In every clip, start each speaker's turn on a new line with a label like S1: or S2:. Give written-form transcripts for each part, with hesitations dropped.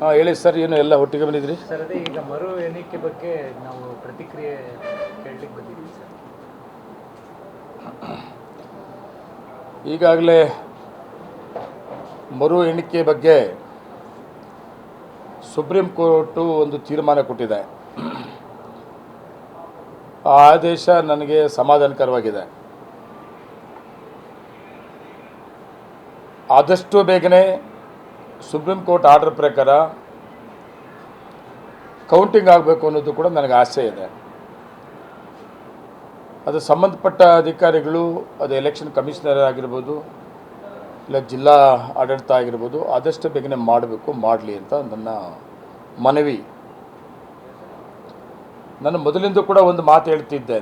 S1: ಹಾಂ ಹೇಳಿ ಸರ್, ಏನು ಎಲ್ಲ ಒಟ್ಟಿಗೆ ಬಂದಿದ್ರಿ?
S2: ಸರ್ ಅದೇ ಈಗ ಮರು ಎಣಿಕೆ ಬಗ್ಗೆ ನಾವು ಪ್ರತಿಕ್ರಿಯೆ ಕೇಳಲಿಕ್ಕೆ ಬಂದಿದ್ದೀವಿ ಸರ್.
S1: ಈಗಾಗಲೇ ಮರು ಎಣಿಕೆ ಬಗ್ಗೆ ಸುಪ್ರೀಂ ಕೋರ್ಟು ಒಂದು ತೀರ್ಮಾನ ಕೊಟ್ಟಿದೆ. ಆ ಆದೇಶ ನನಗೆ ಸಮಾಧಾನಕರವಾಗಿದೆ. ಆದಷ್ಟು ಬೇಗನೆ ಸುಪ್ರೀಂ ಕೋರ್ಟ್ ಆರ್ಡರ್ ಪ್ರಕಾರ ಕೌಂಟಿಂಗ್ ಆಗಬೇಕು ಅನ್ನೋದು ಕೂಡ ನನಗೆ ಆಸೆ ಇದೆ. ಅದು ಸಂಬಂಧಪಟ್ಟ ಅಧಿಕಾರಿಗಳು, ಅದು ಎಲೆಕ್ಷನ್ ಕಮಿಷನರ್ ಆಗಿರ್ಬೋದು, ಇಲ್ಲ ಜಿಲ್ಲಾ ಆಡಳಿತ ಆಗಿರ್ಬೋದು, ಆದಷ್ಟು ಬೇಗನೆ ಮಾಡಲಿ ಅಂತ ನನ್ನ ಮನವಿ. ನಾನು ಮೊದಲಿಂದ ಕೂಡ ಒಂದು ಮಾತು ಹೇಳ್ತಿದ್ದೆ.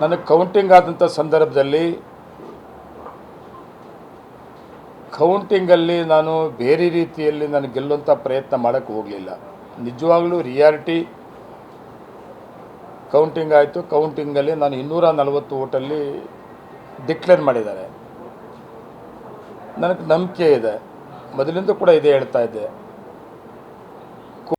S1: ನನಗೆ ಕೌಂಟಿಂಗ್ ಆದಂಥ ಸಂದರ್ಭದಲ್ಲಿ ಕೌಂಟಿಂಗಲ್ಲಿ ನಾನು ಬೇರೆ ರೀತಿಯಲ್ಲಿ ನಾನು ಗೆಲ್ಲುವಂಥ ಪ್ರಯತ್ನ ಮಾಡೋಕ್ಕೆ ಹೋಗಲಿಲ್ಲ. ನಿಜವಾಗ್ಲೂ ರಿಯಾಲಿಟಿ ಕೌಂಟಿಂಗ್ ಆಯಿತು. ಕೌಂಟಿಂಗಲ್ಲಿ ನಾನು 240 ಓಟಲ್ಲಿ ಡಿಕ್ಲೇರ್ ಮಾಡಿದ್ದಾರೆ. ನನಗೆ ನಂಬಿಕೆ ಇದೆ, ಮೊದಲಿಂದ ಕೂಡ ಇದೇ ಹೇಳ್ತಾ ಇದ್ದೆ.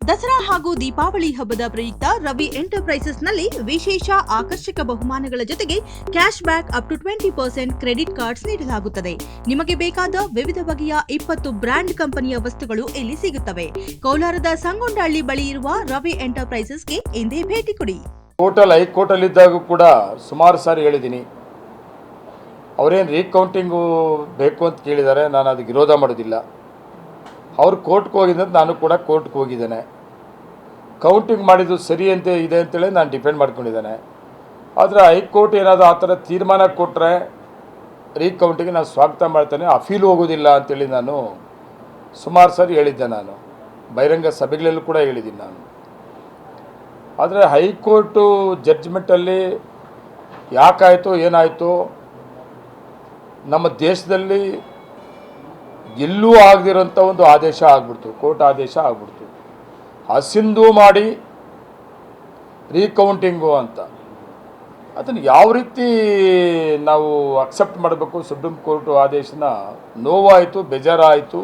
S3: ದಸರಾ ಹಾಗೂ ದೀಪಾವಳಿ ಹಬ್ಬದ ಪ್ರಯುಕ್ತ ರವಿ ಎಂಟರ್ಪ್ರೈಸಸ್ನಲ್ಲಿ ವಿಶೇಷ ಆಕರ್ಷಕ ಬಹುಮಾನಗಳ ಜೊತೆಗೆ cash back up to 20% credit cards ನೀಡಲಾಗುತ್ತದೆ. ನಿಮಗೆ ಬೇಕಾದ ವಿವಿಧ ಬಗೆಯ 20 ಬ್ರ್ಯಾಂಡ್ ಕಂಪನಿಯ ವಸ್ತುಗಳು ಇಲ್ಲಿ ಸಿಗುತ್ತವೆ. ಕೋಲಾರದ ಸಂಗೊಂಡಹಳ್ಳಿ ಬಳಿ ಇರುವ ರವಿ ಎಂಟರ್ಪ್ರೈಸಸ್ಗೆ ಇಂದೇ ಭೇಟಿ ಕೊಡಿ.
S1: ಹೈಕೋರ್ಟಲ್ಲಿ ಇದ್ದಾಗ ಕೂಡ ಸುಮಾರು ಸಾರಿ ಹೇಳಿದ್ದೀನಿ, ಅವರೇನು ರೀಕೌಂಟಿಂಗು ಬೇಕು ಅಂತ ಕೇಳಿದ್ದಾರೆ. ನಾನು ಅದಕ್ಕೆ ವಿರೋಧ ಮಾಡೋದಿಲ್ಲ. ಅವ್ರು ಕೋರ್ಟ್ಗೆ ಹೋಗಿದ್ದಂತ ನಾನು ಕೂಡ ಕೋರ್ಟ್ಗೆ ಹೋಗಿದ್ದೇನೆ. ಕೌಂಟಿಂಗ್ ಮಾಡಿದ್ದು ಸರಿ ಅಂತ ಇದೆ ಅಂತೇಳಿ ನಾನು ಡಿಪೆಂಡ್ ಮಾಡ್ಕೊಂಡಿದ್ದೇನೆ. ಆದರೆ ಹೈಕೋರ್ಟ್ ಏನಾದರೂ ಆ ಥರ ತೀರ್ಮಾನ ಕೊಟ್ಟರೆ ರೀಕೌಂಟಿಗೆ ನಾನು ಸ್ವಾಗತ ಮಾಡ್ತೇನೆ, ಅಫೀಲ್ ಹೋಗೋದಿಲ್ಲ ಅಂತೇಳಿ ನಾನು ಸುಮಾರು ಸಾರಿ ಹೇಳಿದ್ದೆ. ನಾನು ಬಹಿರಂಗ ಸಭೆಗಳಲ್ಲೂ ಕೂಡ ಹೇಳಿದ್ದೀನಿ ನಾನು. ಆದರೆ ಹೈಕೋರ್ಟು ಜಡ್ಜ್ಮೆಂಟಲ್ಲಿ ಯಾಕಾಯಿತು ಏನಾಯಿತು, ನಮ್ಮ ದೇಶದಲ್ಲಿ ಎಲ್ಲೂ ಆಗದಿರೋಂಥ ಒಂದು ಆದೇಶ ಆಗ್ಬಿಡ್ತು, ಕೋರ್ಟ್ ಆದೇಶ ಆಗ್ಬಿಡ್ತು. ಹಸಿಂದು ಮಾಡಿ ರೀಕೌಂಟಿಂಗು ಅಂತ. ಅದನ್ನು ಯಾವ ರೀತಿ ನಾವು ಅಕ್ಸೆಪ್ಟ್ ಮಾಡಬೇಕು? ಸುಪ್ರೀಂ ಕೋರ್ಟು ಆದೇಶನ ನೋವಾಯಿತು, ಬೇಜಾರಾಯಿತು.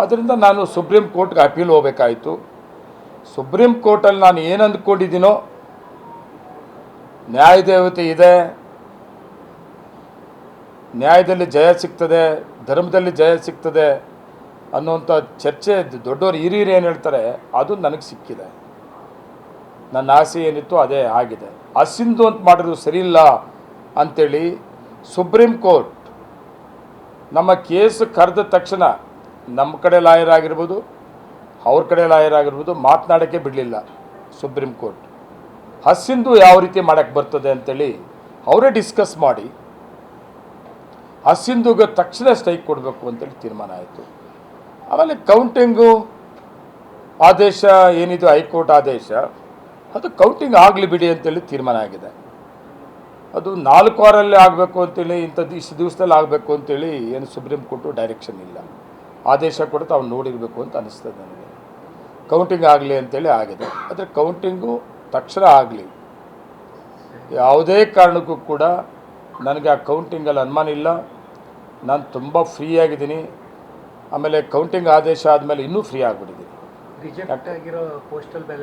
S1: ಆದ್ದರಿಂದ ನಾನು ಸುಪ್ರೀಂ ಕೋರ್ಟ್ಗೆ ಅಪೀಲ್ ಹೋಗಬೇಕಾಯಿತು. ಸುಪ್ರೀಂ ಕೋರ್ಟಲ್ಲಿ ನಾನು ಏನು ಅಂದ್ಕೊಂಡಿದ್ದೀನೋ, ನ್ಯಾಯದೇವತೆ ಇದೆ, ನ್ಯಾಯದಲ್ಲಿ ಜಯ ಸಿಗ್ತದೆ, ಧರ್ಮದಲ್ಲಿ ಜಯ ಸಿಗ್ತದೆ ಅನ್ನುವಂಥ ಚರ್ಚೆ ದೊಡ್ಡವರು ಹಿರಿಯರು ಏನು ಹೇಳ್ತಾರೆ ಅದು ನನಗೆ ಸಿಕ್ಕಿದೆ. ನನ್ನ ಆಸೆ ಏನಿತ್ತು ಅದೇ ಆಗಿದೆ. ಹಸಿಂದು ಅಂತ ಮಾಡೋದು ಸರಿಯಿಲ್ಲ ಅಂಥೇಳಿ ಸುಪ್ರೀಂ ಕೋರ್ಟ್ ನಮ್ಮ ಕೇಸ್ ಕರೆದ ತಕ್ಷಣ ನಮ್ಮ ಕಡೆ ಲಾಯರ್ ಆಗಿರ್ಬೋದು, ಅವ್ರ ಕಡೆ ಲಾಯರ್ ಆಗಿರ್ಬೋದು, ಮಾತನಾಡೋಕ್ಕೆ ಬಿಡಲಿಲ್ಲ ಸುಪ್ರೀಂ ಕೋರ್ಟ್. ಹಸಿಂದು ಯಾವ ರೀತಿ ಮಾಡೋಕ್ಕೆ ಬರ್ತದೆ ಅಂಥೇಳಿ ಅವರೇ ಡಿಸ್ಕಸ್ ಮಾಡಿ ಹಸಿಂದುಗೆ ತಕ್ಷಣ ಸ್ಟ್ರೈಕ್ ಕೊಡಬೇಕು ಅಂತೇಳಿ ತೀರ್ಮಾನ ಆಯಿತು. ಆಮೇಲೆ ಕೌಂಟಿಂಗು ಆದೇಶ ಏನಿದು ಹೈಕೋರ್ಟ್ ಆದೇಶ, ಅದು ಕೌಂಟಿಂಗ್ ಆಗಲಿ ಬಿಡಿ ಅಂತೇಳಿ ತೀರ್ಮಾನ ಆಗಿದೆ. ಅದು 4 ವಾರಲ್ಲೇ ಆಗಬೇಕು ಅಂತೇಳಿ, ಇಷ್ಟು ದಿವಸದಲ್ಲಿ ಆಗಬೇಕು ಅಂತೇಳಿ ಏನು ಸುಪ್ರೀಂ ಕೋರ್ಟು ಡೈರೆಕ್ಷನ್ ಇಲ್ಲ. ಆದೇಶ ಕೂಡ ತಾವು ನೋಡಿರಬೇಕು ಅಂತ ಅನಿಸ್ತದೆ ನನಗೆ. ಕೌಂಟಿಂಗ್ ಆಗಲಿ ಅಂತೇಳಿ ಆಗಿದೆ. ಆದರೆ ಕೌಂಟಿಂಗು ತಕ್ಷಣ ಆಗಲಿ, ಯಾವುದೇ ಕಾರಣಕ್ಕೂ ಕೂಡ ನನಗೆ ಆ ಕೌಂಟಿಂಗಲ್ಲಿ ಅನುಮಾನ ಇಲ್ಲ. ನಾನು ತುಂಬ ಫ್ರೀ ಆಗಿದ್ದೀನಿ. ಆಮೇಲೆ ಕೌಂಟಿಂಗ್ ಆದೇಶ ಆದಮೇಲೆ ಇನ್ನೂ ಫ್ರೀ ಆಗಿಬಿಟ್ಟಿದ್ದೀನಿ.
S2: ರಿಜೆಕ್ಟ್ ಆಗಿರೋ ಪೋಸ್ಟಲ್ ಬ್ಯಾಲೆಟ್